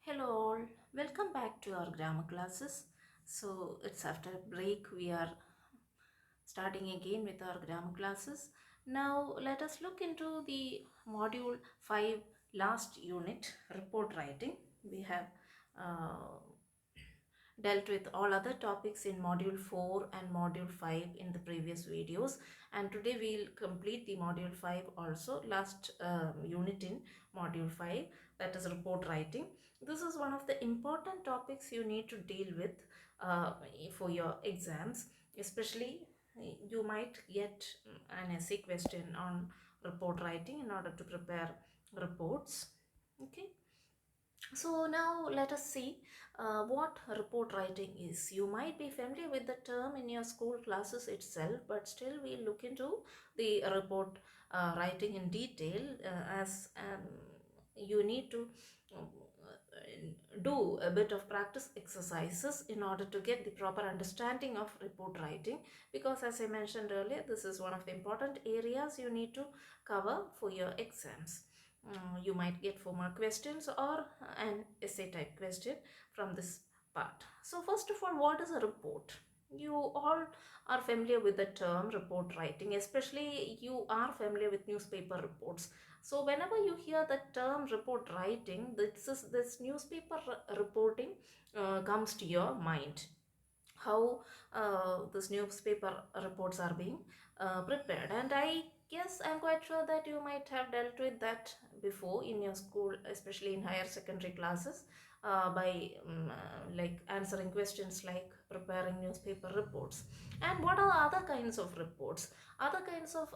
Hello all, welcome back to our grammar classes. So it's after a break, we are starting again with our grammar classes. Now let us look into the module 5 last unit, report writing. We have uh, dealt with all other topics in module 4 and module 5 in the previous videos, and today we'll complete the module 5 also, last unit in module 5, that is report writing. This is one of the important topics you need to deal with for your exams, especially you might get an essay question on report writing in order to prepare reports. Okay, so now let us see what report writing is. You might be familiar with the term in your school classes itself, but still we'll look into the report writing in detail as you need to do a bit of practice exercises in order to get the proper understanding of report writing, because as I mentioned earlier, this is one of the important areas you need to cover for your exams. You might get 4-mark questions or an essay type question from this part. So first of all, what is a report? You all are familiar with the term report writing, especially you are familiar with newspaper reports. So whenever you hear the term report writing, this newspaper reporting comes to your mind. How this newspaper reports are being prepared, and I guess I'm quite sure that you might have dealt with that before in your school, especially in higher secondary classes, by like answering questions like preparing newspaper reports. And what are other kinds of reports? Other kinds of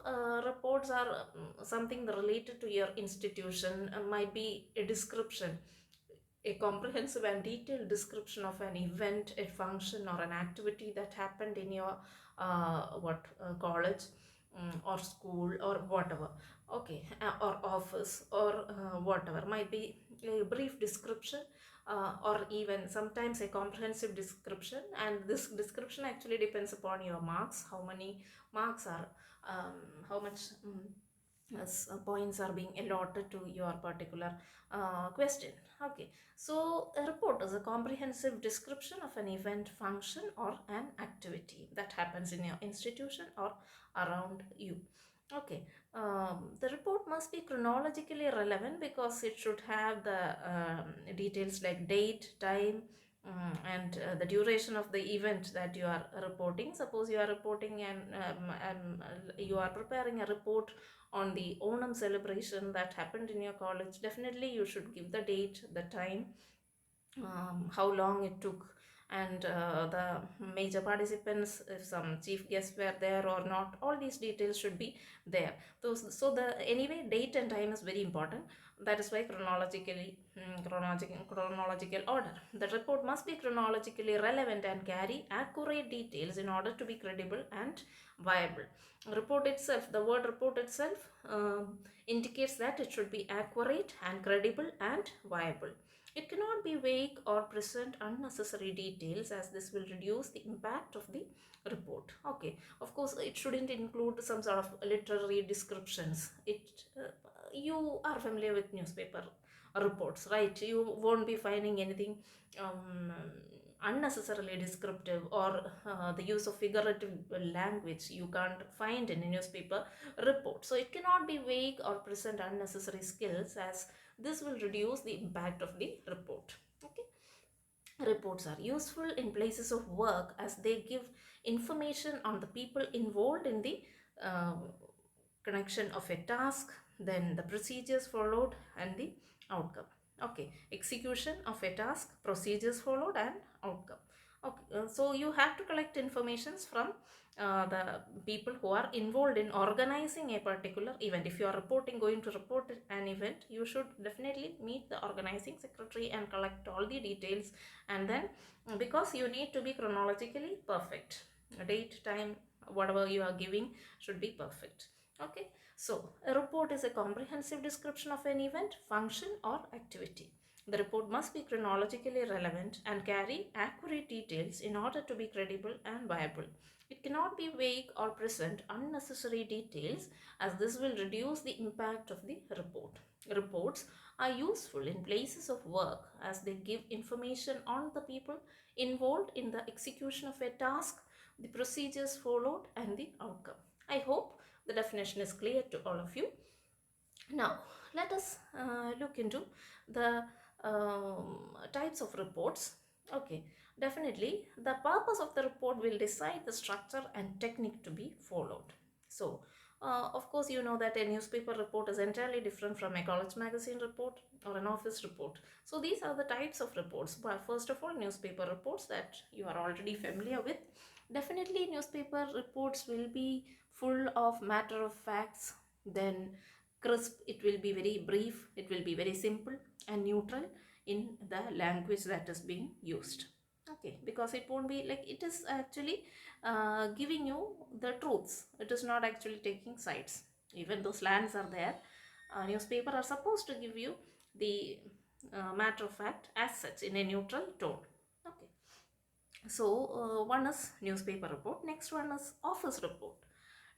reports are something related to your institution, might be a description, a comprehensive and detailed description of an event, a function, or an activity that happened in your college, or school, or whatever. Okay, or office, or whatever. Might be a brief description, or even sometimes a comprehensive description. And this description actually depends upon your marks. How many marks are, how much. As points are being allotted to your particular question. Okay, so a report is a comprehensive description of an event, function, or an activity that happens in your institution or around you. Okay, the report must be chronologically relevant because it should have the details like date, time, and the duration of the event that you are reporting. Suppose you are reporting and you are preparing a report on the Onam celebration that happened in your college. Definitely you should give the date, the time, how long it took, and the major participants, if some chief guests were there or not. All these details should be there. So the anyway, date and time is very important. That is why chronological order. The report must be chronologically relevant and carry accurate details in order to be credible and viable. Report itself, the word report itself indicates that it should be accurate and credible and viable. It cannot be vague or present unnecessary details, as this will reduce the impact of the report. Okay, of course, it shouldn't include some sort of literary descriptions. You are familiar with newspaper reports, right? You won't be finding anything unnecessarily descriptive, or the use of figurative language you can't find in a newspaper report. So it cannot be vague or present unnecessary skills, as this will reduce the impact of the report. Okay, reports are useful in places of work as they give information on the people involved in the uh, connection of a task, then the procedures followed and the outcome. Okay, execution of a task, procedures followed and outcome. Okay, so you have to collect informations from the people who are involved in organizing a particular event. If you are going to report an event, you should definitely meet the organizing secretary and collect all the details. And then, because you need to be chronologically perfect, date, time, whatever you are giving should be perfect. Okay, so a report is a comprehensive description of an event, function, or activity. The report must be chronologically relevant and carry accurate details in order to be credible and viable. It cannot be vague or present unnecessary details, as this will reduce the impact of the report. Reports are useful in places of work as they give information on the people involved in the execution of a task, the procedures followed, and the outcome. I hope the definition is clear to all of you. Now, let us look into the types of reports. Okay, definitely the purpose of the report will decide the structure and technique to be followed. So, of course, you know that a newspaper report is entirely different from a college magazine report or an office report. So, these are the types of reports. But first of all, newspaper reports that you are already familiar with. Definitely, newspaper reports will be full of matter of facts, then crisp, it will be very brief, it will be very simple and neutral in the language that is being used. Okay, because it won't be like, it is actually giving you the truths, it is not actually taking sides. Even though slangs are there, newspaper are supposed to give you the matter of fact as such in a neutral tone. Okay, so one is newspaper report, next one is office report,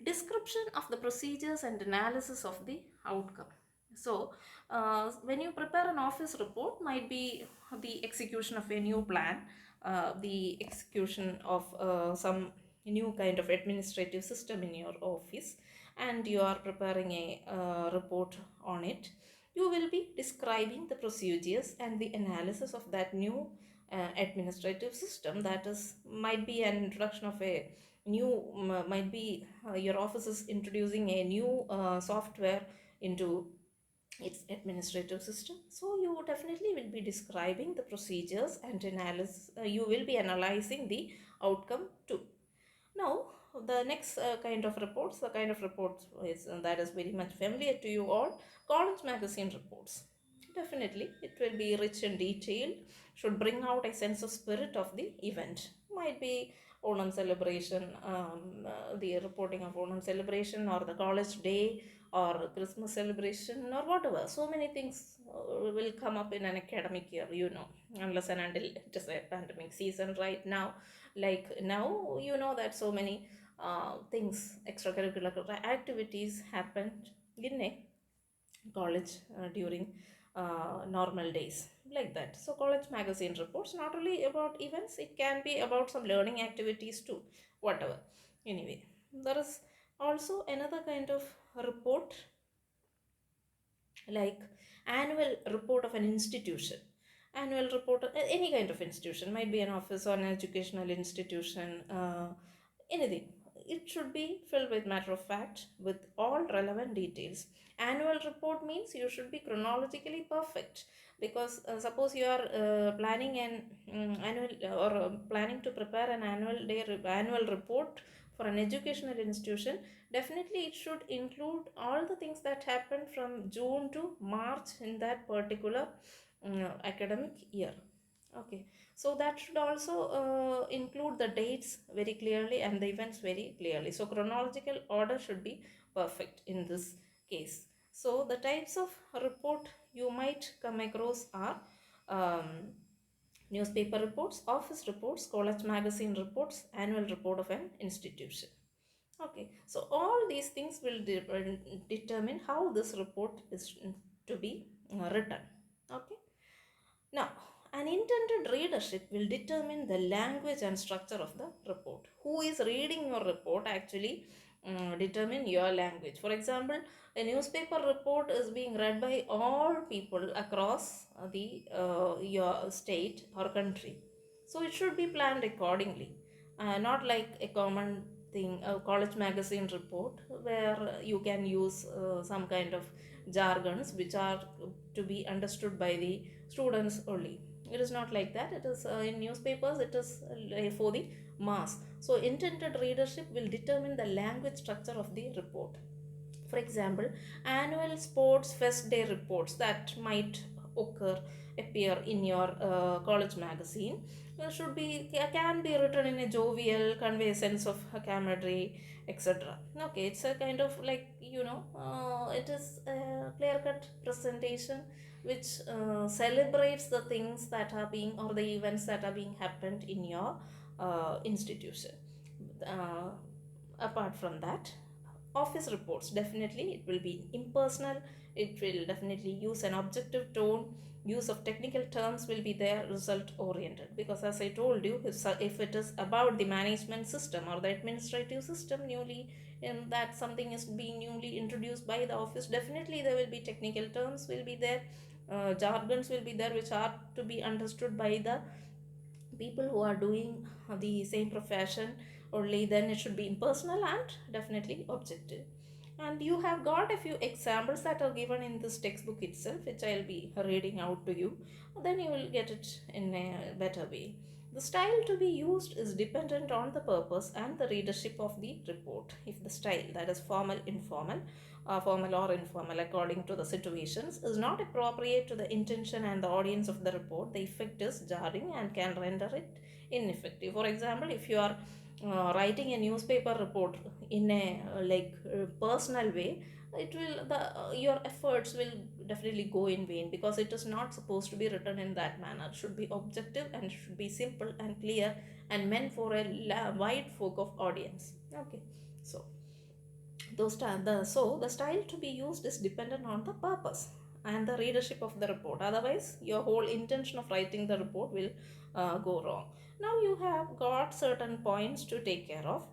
description of the procedures and analysis of the outcome. So when you prepare an office report, might be the execution of a new plan, the execution of some new kind of administrative system in your office, and you are preparing a report on it. You will be describing the procedures and the analysis of that new administrative system, that is might be an introduction of a new, might be your office is introducing a new software into its administrative system. So you definitely will be describing the procedures and analysis, you will be analyzing the outcome too. Now, the next kind of reports, the kind of reports is, that is very much familiar to you all, college magazine reports. Definitely, it will be rich and detailed, should bring out a sense of spirit of the event. Might be Onam celebration, the reporting of Onam celebration, or the college day, or Christmas celebration, or whatever. So many things will come up in an academic year, you know, unless and until it is a pandemic season right now. Like now, you know that so many things, extracurricular activities happened in a college during normal days, like that. So college magazine reports not only about events, it can be about some learning activities too, whatever. Anyway, there is also another kind of report, like annual report of an institution. Annual report of any kind of institution, might be an office or an educational institution, anything. It should be filled with matter of fact with all relevant details. Annual report means you should be chronologically perfect, because suppose you are planning an annual or planning to prepare an annual report for an educational institution. Definitely it should include all the things that happened from June to March in that particular academic year. Okay, so that should also include the dates very clearly and the events very clearly. So chronological order should be perfect in this case. So the types of report you might come across are newspaper reports, office reports, college magazine reports, annual report of an institution. Okay, so all these things will determine how this report is to be written. Okay, now an intended readership will determine the language and structure of the report. Who is reading your report actually determine your language. For example, a newspaper report is being read by all people across the your state or country. So it should be planned accordingly, not like a common thing, a college magazine report where you can use some kind of jargons which are to be understood by the students only. It is not like that. It is in newspapers, it is for the mass. So intended readership will determine the language structure of the report. For example, annual sports fest day reports that might appear in your college magazine should be, can be written in a jovial, convey a sense of camaraderie, etc. Okay, it's a kind of like, you know, it is a clear cut presentation which celebrates the things that are being, or the events that are being happened in your institution. Apart from that, office reports, definitely it will be impersonal, it will definitely use an objective tone. Use of technical terms will be there, result oriented, because as I told you, if it is about the management system or the administrative system newly, that something is being newly introduced by the office, definitely there will be technical terms will be there, jargons will be there, which are to be understood by the people who are doing the same profession only. Then it should be impersonal and definitely objective. And you have got a few examples that are given in this textbook itself, which I'll be reading out to you. Then you will get it in a better way. The style to be used is dependent on the purpose and the readership of the report. If the style, that is formal, informal, formal or informal according to the situations, is not appropriate to the intention and the audience of the report, the effect is jarring and can render it ineffective. For example, if you are writing a newspaper report in a personal way, it will the your efforts will definitely go in vain, because it is not supposed to be written in that manner. It should be objective and should be simple and clear and meant for a wide folk of audience. Okay, so the style to be used is dependent on the purpose and the readership of the report. Otherwise, your whole intention of writing the report will go wrong. Now you have got certain points to take care of.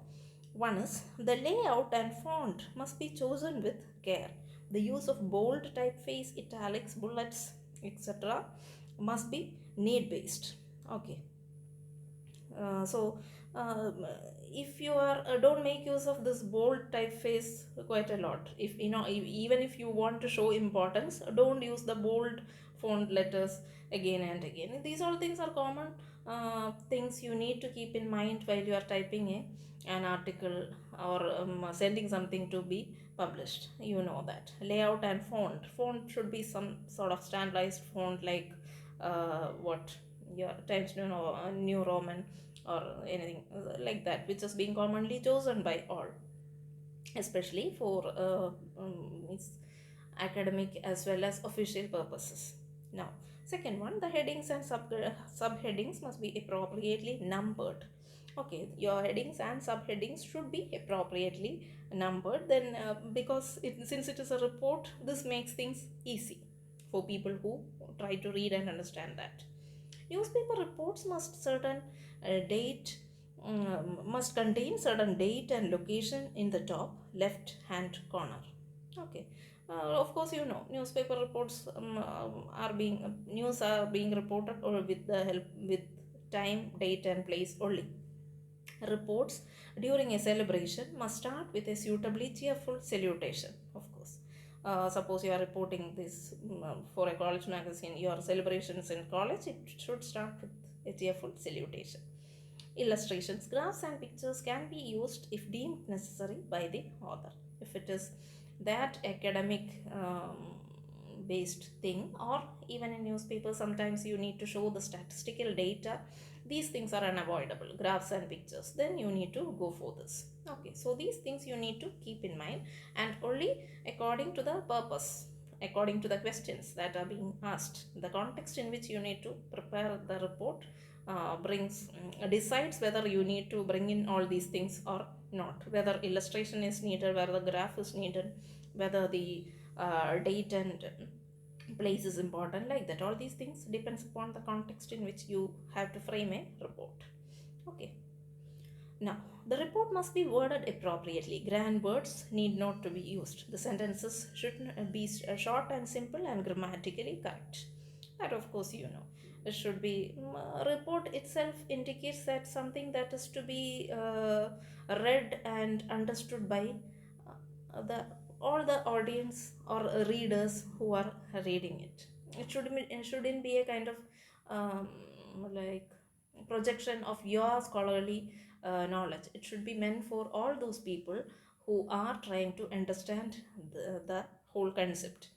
One is the layout and font must be chosen with care. The use of bold typeface, italics, bullets, etc. must be need based. Okay, so if you are don't make use of this bold typeface quite a lot. If you know, even if you want to show importance, don't use the bold font letters again and again. These all things are common things you need to keep in mind while you are typing an article or sending something to be published. You know that layout and font should be some sort of standardized font, like what your Times New Roman or anything like that, which is being commonly chosen by all, especially for academic as well as official purposes. Now, second one, the headings and subheadings must be appropriately numbered. Okay, your headings and subheadings should be appropriately numbered. Then, since it is a report, this makes things easy for people who try to read and understand that. Newspaper reports must contain certain date and location in the top left hand corner. Okay. Of course, you know, newspaper reports news are being reported or with the help with time, date, and place only. Reports during a celebration must start with a suitably cheerful salutation, of course. Suppose you are reporting this for a college magazine, your celebrations in college, it should start with a cheerful salutation. Illustrations, graphs, and pictures can be used if deemed necessary by the author. If it is that academic based thing, or even in newspapers, sometimes you need to show the statistical data. These things are unavoidable, graphs and pictures. Then you need to go for this. Okay, so these things you need to keep in mind, and only according to the purpose, according to the questions that are being asked, the context in which you need to prepare the report decides whether you need to bring in all these things or not, whether illustration is needed, whether the graph is needed, whether the date and place is important, like that. All these things depends upon the context in which you have to frame a report. Okay, now the report must be worded appropriately. Grand words need not to be used. The sentences should be short and simple and grammatically correct. That, of course, you know, it should be report itself indicates that something that is to be read and understood by the all the audience or readers who are reading it. It shouldn't be a kind of um, like projection of your scholarly knowledge. It should be meant for all those people who are trying to understand the whole concept.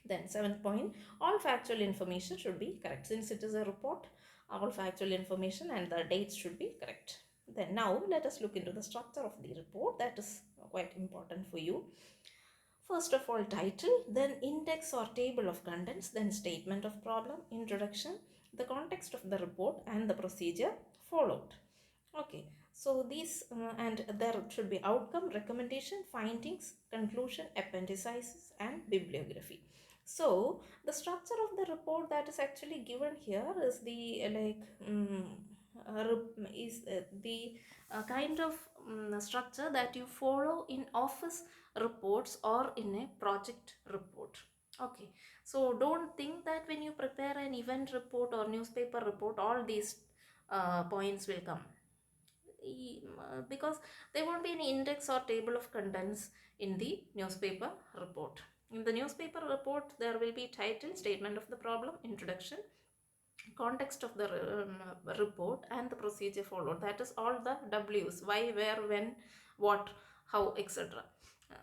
Then, seventh point, all factual information should be correct. Since it is a report, all factual information and the dates should be correct. Then, now let us look into the structure of the report. That is quite important for you. First of all, title, then index or table of contents, then statement of problem, introduction, the context of the report, and the procedure followed. Okay, So these and there should be outcome, recommendation, findings, conclusion, appendices and bibliography. So the structure of the report that is actually given here is the the kind of structure that you follow in office reports or in a project report. Okay, so don't think that when you prepare an event report or newspaper report all these points will come, because there won't be any index or table of contents in the newspaper report. In the newspaper report, there will be title, statement of the problem, introduction, context of the report and the procedure followed. That is all the W's: why, where, when, what, how, etc.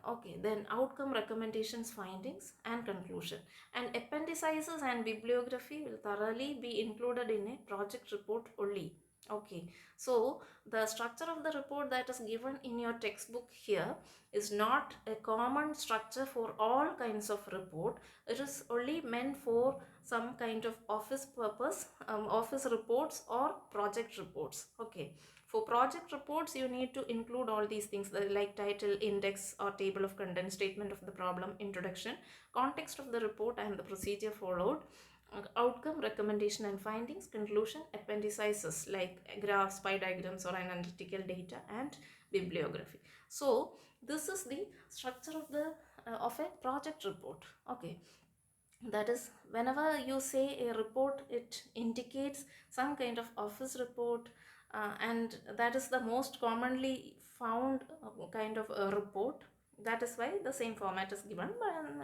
Okay, then outcome, recommendations, findings and conclusion. And appendices and bibliography will thoroughly be included in a project report only. Okay, so the structure of the report that is given in your textbook here is not a common structure for all kinds of report. It is only meant for some kind of office purpose, office reports or project reports. Okay, for project reports you need to include all these things like title, index or table of contents, statement of the problem, introduction, context of the report and the procedure followed, outcome, recommendation and findings, conclusion, appendices like graphs, pie diagrams or analytical data and bibliography. So this is the structure of the of a project report. Okay, that is, whenever you say a report, it indicates some kind of office report, and that is the most commonly found kind of a report. That is why the same format is given.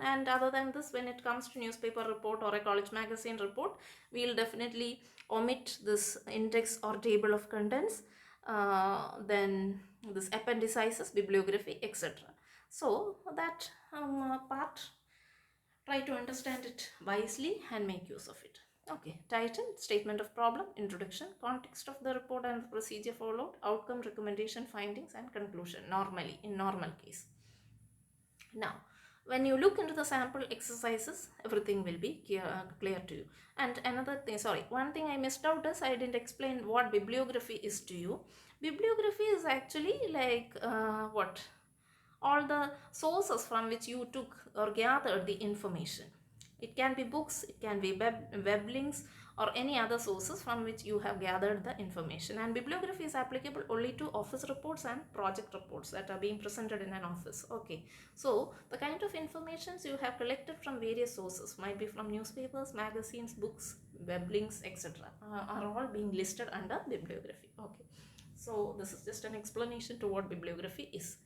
And other than this, when it comes to newspaper report or a college magazine report, we will definitely omit this index or table of contents, then this appendices, bibliography, etc. So that part, try to understand it wisely and make use of it. Okay, title, statement of problem, introduction, context of the report and the procedure followed, outcome, recommendation, findings and conclusion, normally, in normal case. Now, when you look into the sample exercises, everything will be clear to you. And another thing, sorry, one thing I missed out is I didn't explain what bibliography is to you. Bibliography is actually like what? All the sources from which you took or gathered the information. It can be books, it can be web links or any other sources from which you have gathered the information. And bibliography is applicable only to office reports and project reports that are being presented in an office. Okay, so the kind of informations you have collected from various sources, might be from newspapers, magazines, books, web links, etc., are all being listed under bibliography. Okay, so this is just an explanation to what bibliography is.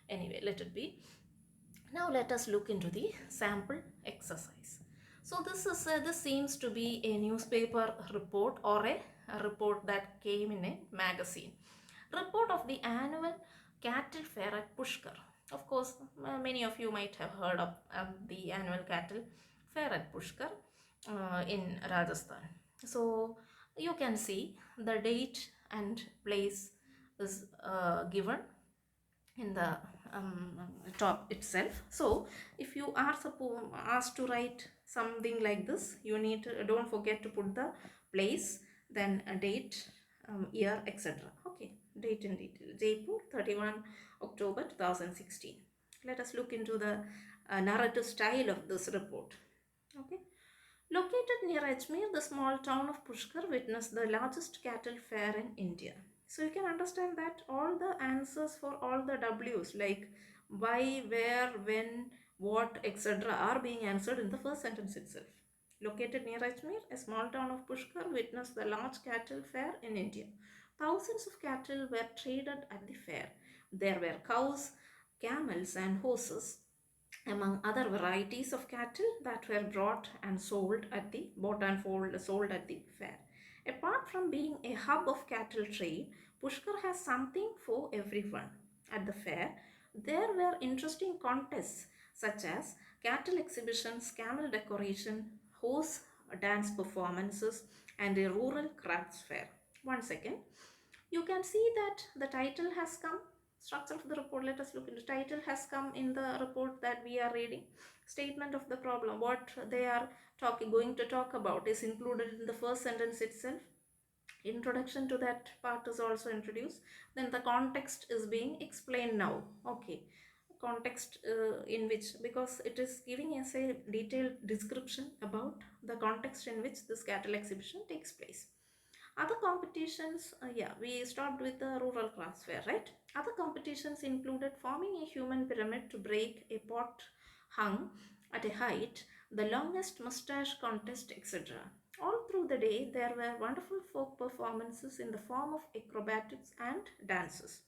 Anyway, let it be. Now let us look into the sample exercise. So this seems to be a newspaper report or a report that came in a magazine. Report of the annual cattle fair at Pushkar. Of course, many of you might have heard of the annual cattle fair at Pushkar in Rajasthan. So you can see the date and place is given in the top itself. So if you are asked to write something like this, you need to, don't forget to put the place, then a date, year, etc. Okay, date in detail: Jaipur, 31 October 2016. Let us look into the narrative style of this report. Okay, located near Ajmer, the small town of Pushkar witnessed the largest cattle fair in India. So you can understand that all the answers for all the W's like why, where, when, what, etc. are being answered in the first sentence itself. Located near Ajmer, a small town of Pushkar witnessed the large cattle fair in India. Thousands of cattle were traded at the fair. There were cows, camels and horses, among other varieties of cattle that were brought and sold at the sold at the fair. Apart from being a hub of cattle trade, Pushkar has something for everyone. At the fair, there were interesting contests such as cattle exhibitions, camel decoration, horse dance performances, and a rural crafts fair. One second. You can see that the title has come. Structure of the report, let us look into. Title has come in the report that we are reading. Statement of the problem, what they are going to talk about, is included in the first sentence itself. Introduction to that part is also introduced. Then the context is being explained now. Okay, context in which, because it is giving us a detailed description about the context in which this cattle exhibition takes place. Other competitions, yeah, we stopped with the rural class fair, right? Other competitions included forming a human pyramid to break a pot hung at a height, the longest mustache contest, etc. All through the day, there were wonderful folk performances in the form of acrobatics and dances.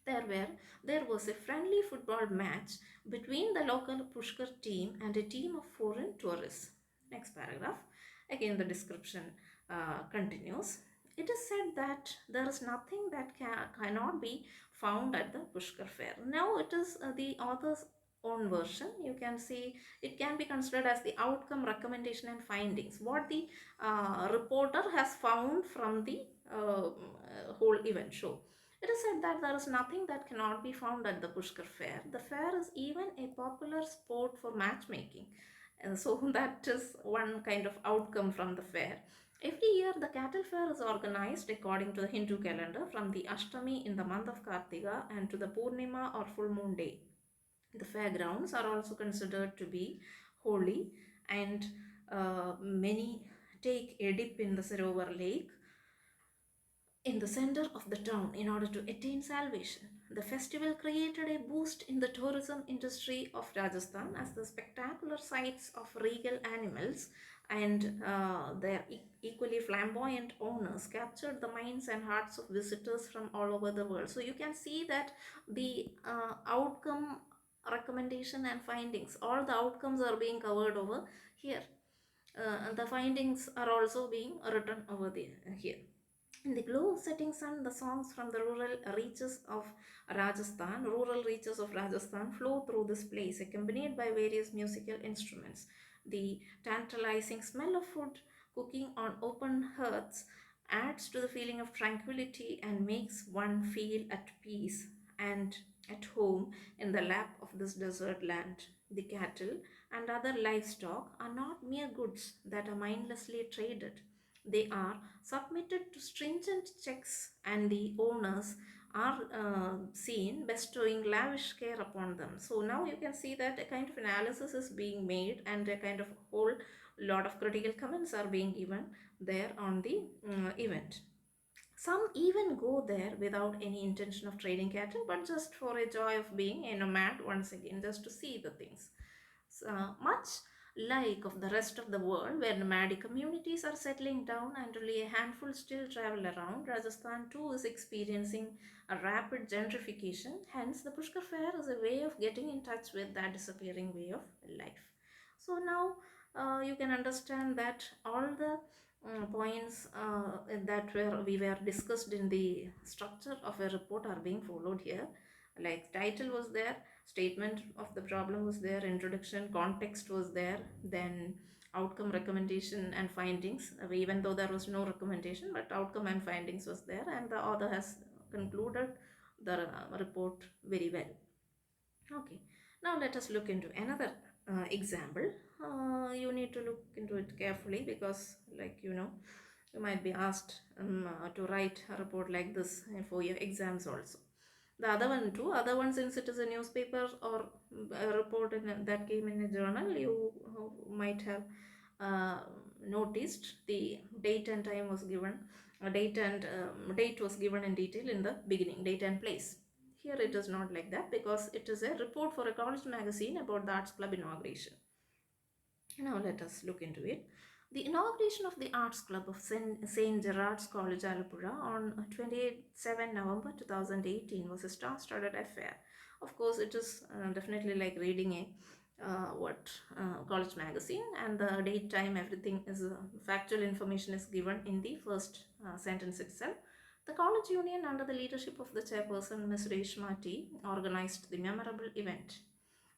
There were there was a friendly football match between the local Pushkar team and a team of foreign tourists. Next paragraph. Again, the description continues. It is said that there is nothing that cannot be found at the Pushkar fair. Now it is the author's own version. You can see it can be considered as the outcome, recommendation, and findings. What the reporter has found from the whole event show. It is said that there is nothing that cannot be found at the Pushkar fair. The fair is even a popular sport for matchmaking. And so that is one kind of outcome from the fair. Every year, the cattle fair is organized according to the Hindu calendar from the Ashtami in the month of Kartika and to the Purnima or full moon day. The fairgrounds are also considered to be holy, and many take a dip in the Sarovar lake in the center of the town in order to attain salvation. The festival created a boost in the tourism industry of Rajasthan as the spectacular sights of regal animals and their equally flamboyant owners captured the minds and hearts of visitors from all over the world. So you can see that the outcome, recommendation, and findings, all the outcomes are being covered over here. The findings are also being written over there here. In the glow of setting sun, the songs from the rural reaches of Rajasthan flow through this place, accompanied by various musical instruments. The tantalizing smell of food cooking on open hearths adds to the feeling of tranquility and makes one feel at peace and at home in the lap of this desert land. The cattle and other livestock are not mere goods that are mindlessly traded. They are submitted to stringent checks, and the owners are seen bestowing lavish care upon them. So now you can see that a kind of analysis is being made, and a kind of whole lot of critical comments are being given there on the event. Some even go there without any intention of trading cattle, but just for a joy of being a nomad once again, just to see the things. Much like of the rest of the world, where nomadic communities are settling down and only a handful still travel around, Rajasthan too is experiencing a rapid gentrification. Hence, the Pushkar Fair is a way of getting in touch with that disappearing way of life. So now you can understand that all the points that we were discussed in the structure of a report are being followed here. Like title was there, statement of the problem was there, introduction, context was there, then outcome, recommendation, and findings. Even though there was no recommendation, but outcome and findings was there, and the author has concluded the report very well. Okay, now let us look into another example. You need to look into it carefully because, like you might be asked to write a report like this for your exams also. The other one too, other one, since it is a newspaper or a report that came in a journal, you might have uh, noticed the date and time was given, date was given in detail in the beginning, date and place. Here it is not like that because it is a report for a college magazine about the arts club inauguration. Now let us look into it. The inauguration of the Arts Club of St. Gerard's College, Alapura on 27 November 2018 was a star-studded affair. Of course, it is definitely like reading a college magazine, and the date, time, everything is factual information is given in the first sentence itself. The college union, under the leadership of the chairperson Ms. Reshma T, organized the memorable event.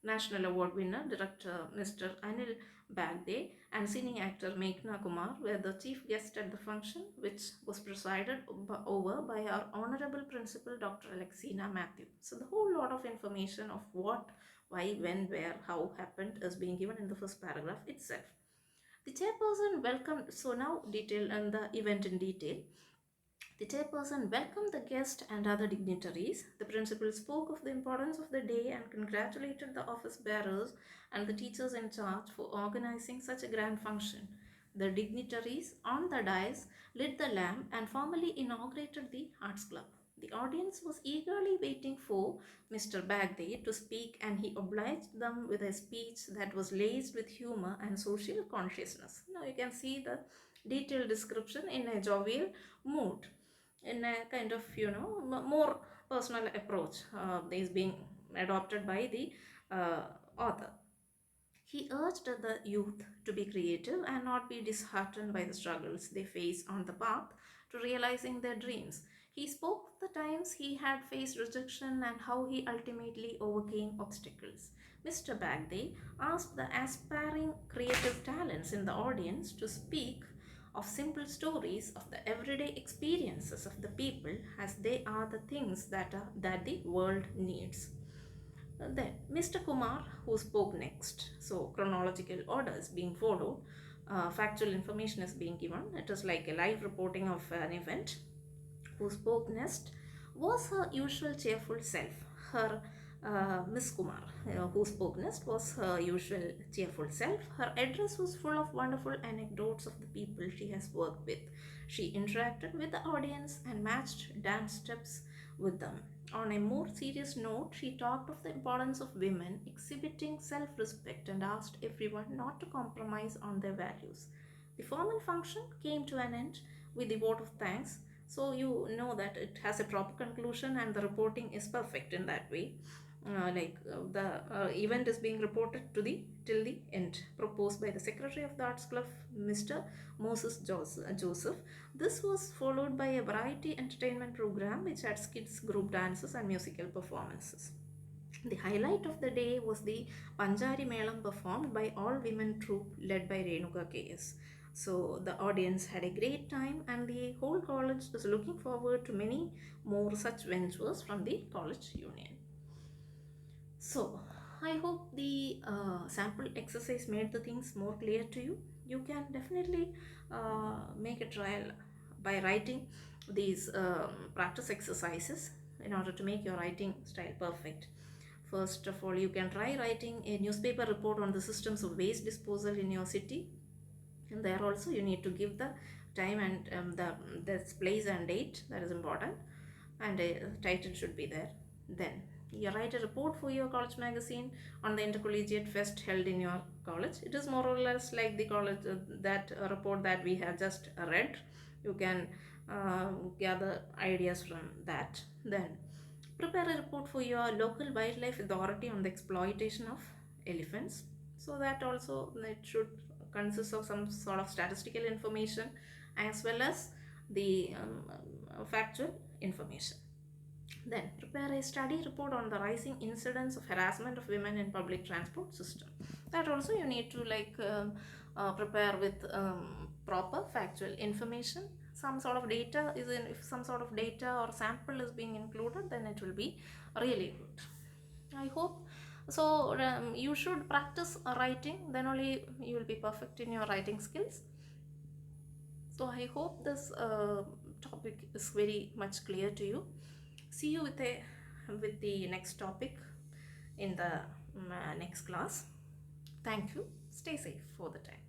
National Award winner director Mr. Anil Bagde and singing actor Meghna Kumar were the chief guests at the function, which was presided over by our Honorable Principal Dr. Alexina Matthew. So the whole lot of information of what, why, when, where, how happened is being given in the first paragraph itself. The chairperson welcomed, so now detail and the event in detail. The chairperson welcomed the guests and other dignitaries. The principal spoke of the importance of the day and congratulated the office bearers and the teachers in charge for organizing such a grand function. The dignitaries on the dais lit the lamp and formally inaugurated the Arts Club. The audience was eagerly waiting for Mr. Bagday to speak, and he obliged them with a speech that was laced with humor and social consciousness. Now you can see the detailed description in a jovial mood, in a kind of more personal approach is being adopted by the author. He urged the youth to be creative and not be disheartened by the struggles they face on the path to realizing their dreams. He spoke of the times he had faced rejection and how he ultimately overcame obstacles. Mr. Bagday asked the aspiring creative talents in the audience to speak of simple stories of the everyday experiences of the people, as they are the things that the world needs. Then Mr. Kumar, who spoke next. So chronological order is being followed. Factual information is being given. It is like a live reporting of an event. Who spoke next was her usual cheerful self. Her Miss Kumar, who spoke next, was her usual cheerful self. Her address was full of wonderful anecdotes of the people she has worked with. She interacted with the audience and matched dance steps with them. On a more serious note, she talked of the importance of women exhibiting self respect and asked everyone not to compromise on their values. The formal function came to an end with the vote of thanks. So you know that it has a proper conclusion and the reporting is perfect in that way. The event is being reported to the till the end, proposed by the secretary of the Arts Club, Mr. Moses Joseph. This was followed by a variety entertainment program which had skits, group dances and musical performances. The highlight of the day was the Panjari Melam performed by all women troupe led by Renuka KS. So the audience had a great time and the whole college was looking forward to many more such ventures from the college union. So I hope the sample exercise made the things more clear to you. You can definitely make a trial by writing these practice exercises in order to make your writing style perfect. First of all, you can try writing a newspaper report on the systems of waste disposal in your city. And there also you need to give the time and the place and date, that is important, and a title should be there. Then you write a report for your college magazine on the intercollegiate fest held in your college. It is more or less like the college that report that we have just read. You can gather ideas from that. Then prepare a report for your local wildlife authority on the exploitation of elephants. So that also it should consist of some sort of statistical information as well as the factual information. Then prepare a study report on the rising incidence of harassment of women in public transport system. That also you need to prepare with proper factual information. Some sort of data is in, if some sort of data or sample is being included, then it will be really good. I hope so. You should practice writing, then only you will be perfect in your writing skills. So I hope this topic is very much clear to you. See you with the next topic in the next class. Thank you. Stay safe for the time.